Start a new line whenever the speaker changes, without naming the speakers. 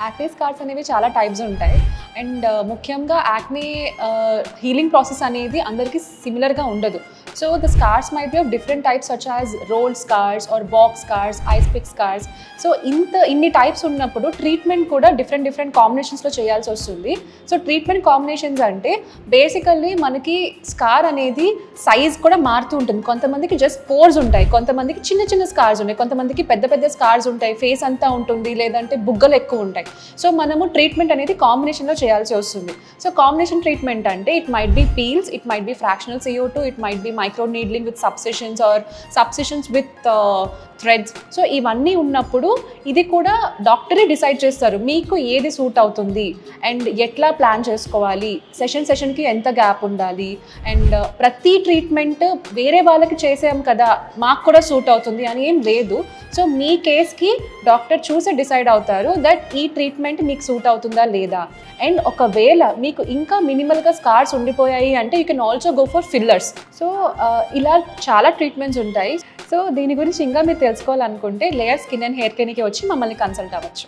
Acne scars అనేవి చాలా types ఉంటాయి అండ్ ముఖ్యంగా యాక్నే హీలింగ్ ప్రాసెస్ అనేది అందరికీ సిమిలర్గా ఉండదు. So the scars might be of different types such as rolled scars or box scars, ice pick scars. So ఇన్ని టైప్స్ ఉన్నప్పుడు ట్రీట్మెంట్ కూడా డిఫరెంట్ కాంబినేషన్స్లో చేయాల్సి వస్తుంది. సో ట్రీట్మెంట్ కాంబినేషన్స్ అంటే బేసికల్లీ మనకి స్కార్ అనేది సైజ్ కూడా మారుతూ ఉంటుంది. కొంతమందికి జస్ట్ పోర్స్ ఉంటాయి, కొంతమందికి చిన్న స్కార్స్ ఉంటాయి, కొంతమందికి పెద్ద స్కార్స్ ఉంటాయి, ఫేస్ అంతా ఉంటుంది, లేదంటే బుగ్గలు ఎక్కువ ఉంటాయి. సో మనము ట్రీట్మెంట్ అనేది కాంబినేషన్లో చేయాల్సి వస్తుంది. సో కాంబినేషన్ ట్రీట్మెంట్ అంటే it might be peels, it might be fractional CO2, it might be micro needling with subcisions or subcisions with threads. So ఇవన్నీ ఉన్నప్పుడు ఇది కూడా డాక్టరే డిసైడ్ చేస్తారు మీకు ఏది సూట్ అవుతుంది అండ్ ఎట్లా ప్లాన్ చేసుకోవాలి, సెషన్కి ఎంత గ్యాప్ ఉండాలి అండ్ ప్రతి ట్రీట్మెంట్ వేరే వాళ్ళకి చేసాం కదా మాకు కూడా సూట్ అవుతుంది అని ఏం లేదు. సో మీ కేస్కి డాక్టర్ చూసి డిసైడ్ అవుతారు దట్ ఈ ట్రీట్మెంట్ మీకు సూట్ అవుతుందా లేదా. అండ్ ఒకవేళ మీకు ఇంకా మినిమల్గా స్కార్స్ ఉండిపోయాయి అంటే you can also go for fillers. So ఇలా చాలా ట్రీట్మెంట్స్ ఉంటాయి. సో దీని గురించి ఇంకా మీరు తెలుసుకోవాలనుకుంటే లేయర్ స్కిన్ అండ్ హెయిర్ క్లినిక్కి వచ్చి మమ్మల్ని కన్సల్ట్ అవ్వచ్చు.